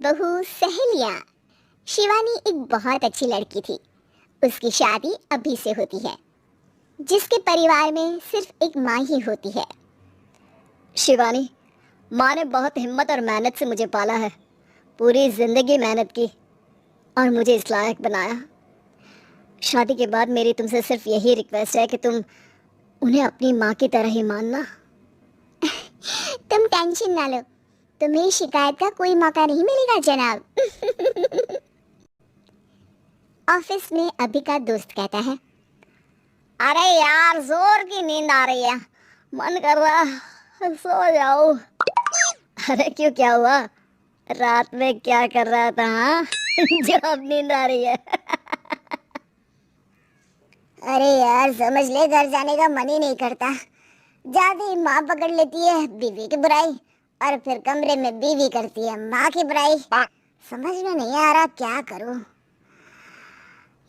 बहू सहेलियां। शिवानी एक बहुत अच्छी लड़की थी। उसकी शादी अभी से होती है, जिसके परिवार में सिर्फ एक माँ ही होती है। शिवानी, माँ ने बहुत हिम्मत और मेहनत से मुझे पाला है। पूरी जिंदगी मेहनत की और मुझे इस लायक बनाया। शादी के बाद मेरी तुमसे सिर्फ यही रिक्वेस्ट है कि तुम उन्हें अपनी माँ की तरह ही मानना। तुम टेंशन ना लो, तुम्हें शिकायत का कोई मौका नहीं मिलेगा जनाब। ऑफिस में अभी का दोस्त कहता है, अरे यार, जोर की नींद आ रही है, मन कर रहा है सो जाओ। अरे क्यों, क्या हुआ? रात में क्या कर रहा था हाँ? जो अब नींद आ रही है। अरे यार समझ ले, घर जाने का मन ही नहीं करता। जाते ही माँ पकड़ लेती है बीवी की बुराई, और फिर कमरे में बीवी करती है माँ की बुराई। समझ में नहीं आ रहा क्या करूं।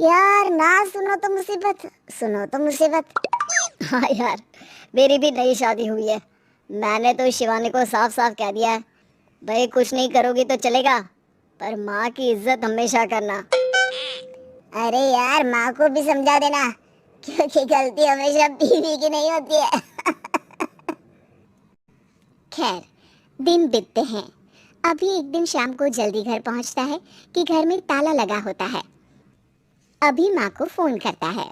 यार ना सुनो तो मुसीबत, सुनो तो मुसीबत। हाँ यार, मेरी भी नई शादी हुई है। मैंने तो शिवानी को साफ साफ कह दिया है, भाई कुछ नहीं करोगी तो चलेगा, पर माँ की इज्जत हमेशा करना। अरे यार माँ को भी समझा देना, क्योंकि गलती हमेशा बीवी की नहीं होती है। खैर, दिन बीतते हैं। अभी एक दिन शाम को जल्दी घर पहुंचता है कि घर में ताला लगा होता है। अभी माँ को फोन करता है।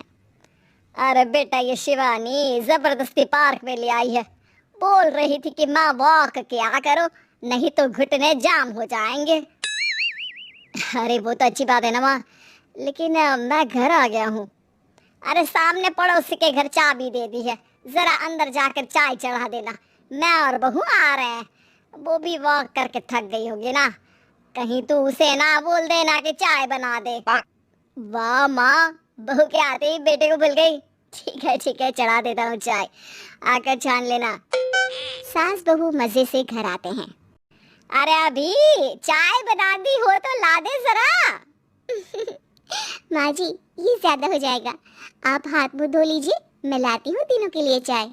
अरे बेटा, ये शिवानी जबरदस्ती पार्क में ले आई है। बोल रही थी कि माँ वॉक किया करो, नहीं तो घुटने जाम हो जाएंगे। अरे वो तो अच्छी बात है ना माँ, लेकिन मैं घर आ गया हूँ। अरे सामने पड़ोसी के घर चाबी दे दी है, जरा अंदर जाकर चाय चढ़ा देना। मैं और बहू आ रहे हैं, वो भी वॉक करके थक गई होगी ना। कहीं तू उसे ना बोल देना कि चाय बना दे। वाह माँ, बहू के आते ही बेटे को भूल गई। ठीक है, चढ़ा देता हूँ चाय, आकर छान लेना। सास बहू मजे से घर आते हैं। अरे अभी चाय बना दी हो तो ला दे जरा। माँ जी, ये ज्यादा हो जाएगा, आप हाथ मुंह धो लीजिए, मैं लाती हूँ तीनों के लिए चाय।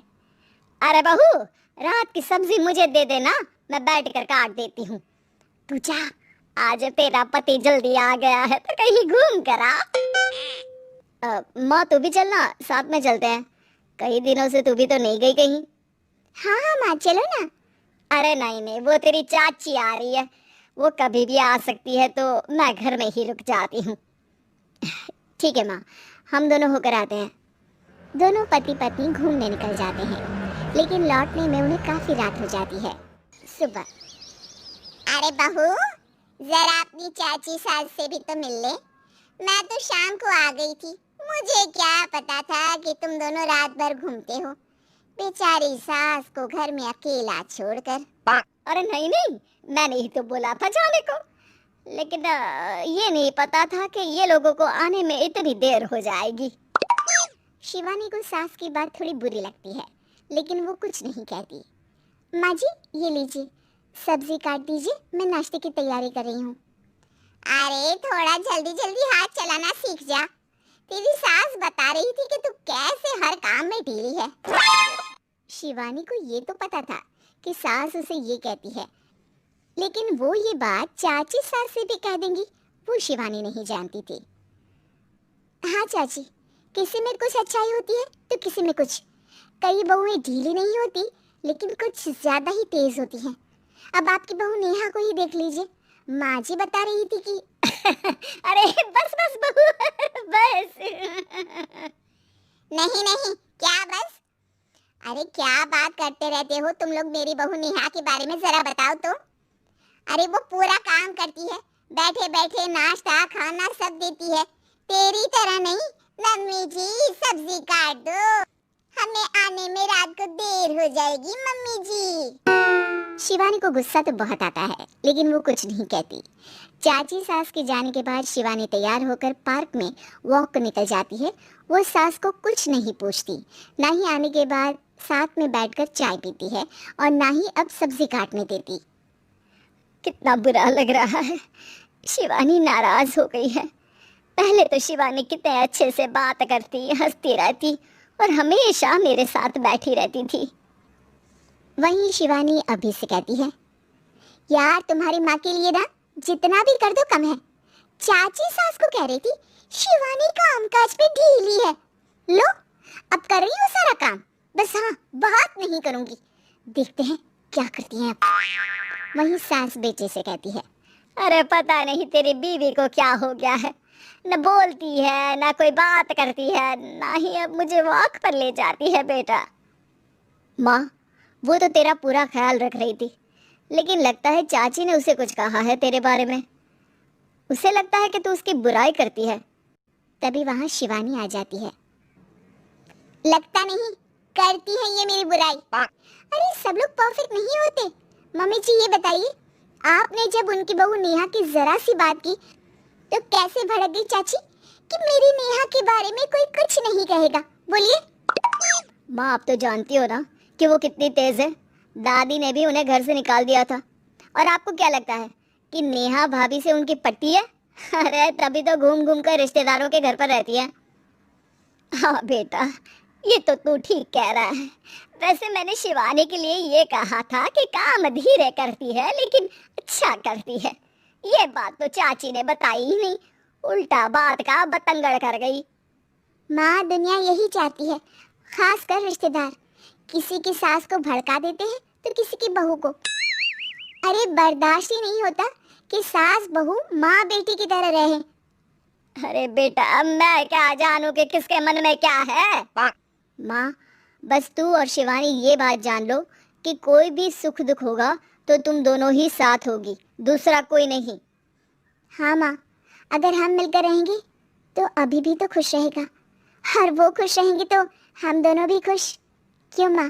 अरे बहू, रात की सब्जी मुझे दे देना, मैं बैठ कर काट देती हूँ। तू जा, आज तेरा पति जल्दी आ गया है तो कहीं घूम कर आ। माँ तू भी चलना, साथ में चलते हैं। कई दिनों से तू भी तो नहीं गई कहीं। हाँ हाँ माँ, चलो ना। अरे नहीं, वो तेरी चाची आ रही है, वो कभी भी आ सकती है, तो मैं घर में ही रुक जाती हूँ। ठीक है माँ, हम दोनों होकर आते हैं। दोनों पति पत्नी घूमने निकल जाते हैं, लेकिन लौटने में उन्हें काफी रात हो जाती है। सुबह, अरे बहू, जरा अपनी चाची सास से भी तो मिल ले। मैं तो शाम को आ गई थी, मुझे क्या पता था कि तुम दोनों रात भर घूमते हो। बेचारी सास को घर में अकेला छोड़कर। अरे नहीं, मैंने ही तो बोला था जाने को, लेकिन ये नहीं पता था कि ये लोगों को आने में इतनी देर हो जाएगी। शिवानी को सास की बात थोड़ी बुरी लगती है, लेकिन वो कुछ नहीं कहती। माँ जी, ये लीजिए, सब्जी काट दीजिए, मैं नाश्ते की तैयारी कर रही हूँ। अरे थोड़ा जल्दी जल्दी हाथ चलाना सीख जा। तेरी सास बता रही थी कि तू कैसे हर काम में ढीली है। शिवानी को ये तो पता था कि सास उसे ये कहती है, लेकिन वो ये बात चाची सास से भी कह देंगी, वो शिवानी नहीं जानती थी। हाँ चाची, किसी में कुछ अच्छाई होती है तो किसी में कुछ। कई बहुएं ढीली नहीं होती, लेकिन कुछ ज्यादा ही तेज होती हैं। अब आपकी बहू नेहा को ही देख लीजिए, माँ जी बता रही थी कि अरे बस बहू, बस। नहीं, क्या बस? अरे क्या बात करते रहते हो तुम लोग मेरी बहू नेहा के बारे में, जरा बताओ तो। अरे वो पूरा काम करती है, बैठे बैठे नाश्ता खाना सब देती है। तेरी तरह नहीं, मम्मी जी सब्जी काट दो, हमें आने में रात को देर हो जाएगी मम्मी जी। शिवानी को गुस्सा तो बहुत आता है, लेकिन वो कुछ नहीं कहती। चाची सास के जाने के बाद शिवानी तैयार होकर पार्क में वॉक को निकल जाती है। वो सास को कुछ नहीं पूछती, ना ही आने के बाद साथ में बैठकर चाय पीती है, और ना ही अब सब्जी काटने देती। कितना बुरा लग रहा है, शिवानी नाराज हो गई है। पहले तो शिवानी कितने अच्छे से बात करती, हंसती रहती और हमेशा मेरे साथ बैठी रहती थी। वहीं शिवानी अभी से कहती है, यार तुम्हारी माँ के लिए ना जितना भी कर दो कम है। चाची सास को कह रही थी शिवानी कामकाज पे ढीली है। लो अब कर रही हूँ सारा काम, बस हाँ बात नहीं करूंगी। देखते हैं क्या करती हैं अब। वहीं सास बेटे से कहती है, अरे पता नहीं तेरी बीवी को क्या हो गया है, न बोलती है ना कोई बात करती है, ना ही अब मुझे वॉक पर ले जाती है बेटा। माँ, वो तो तेरा पूरा ख्याल रख रही थी, लेकिन लगता है चाची ने उसे कुछ कहा है तेरे बारे में। उसे लगता है कि तू उसकी बुराई करती है। तभी वहां शिवानी आ जाती है। लगता नहीं, करती है ये मेरी बुराई। अरे सब लोग परफेक्ट नहीं होते। मम्मी जी ये बताइए, आपने जब उनकी बहू नेहा की जरा सी बात की तो कैसे भड़क गई चाची कि मेरी नेहा के बारे में कोई कुछ नहीं कहेगा? बोलिए। माँ, आप तो जानती हो ना कि वो कितनी तेज है। दादी ने भी उन्हें घर से निकाल दिया था। और आपको क्या लगता है कि नेहा भाभी से उनकी पट्टी है? अरे तभी तो घूम घूम कर रिश्तेदारों के घर पर रहती है। हाँ बेटा, ये तो तू ठीक कह रहा है। वैसे मैंने शिवानी के लिए ये कहा था कि काम धीरे करती है लेकिन अच्छा करती है। ये बात तो चाची ने बताई ही नहीं, उल्टा बात का बतंगड़ कर गई। माँ, दुनिया यही चाहती है, खासकर रिश्तेदार किसी की सास को भड़का देते हैं तो किसी की बहू को। अरे बर्दाश्त ही नहीं होता कि सास बहू माँ बेटी की तरह रहे। अरे बेटा, अब मैं क्या जानूं कि किसके मन में क्या है। माँ, बस तू और शिवानी ये बात जान लो कि कोई भी सुख दुख होगा तो तुम दोनों ही साथ होगी, दूसरा कोई नहीं। हाँ माँ, अगर हम मिलकर रहेंगे तो अभी भी तो खुश रहेगा, और वो खुश रहेंगे तो हम दोनों भी खुश। क्यों माँ?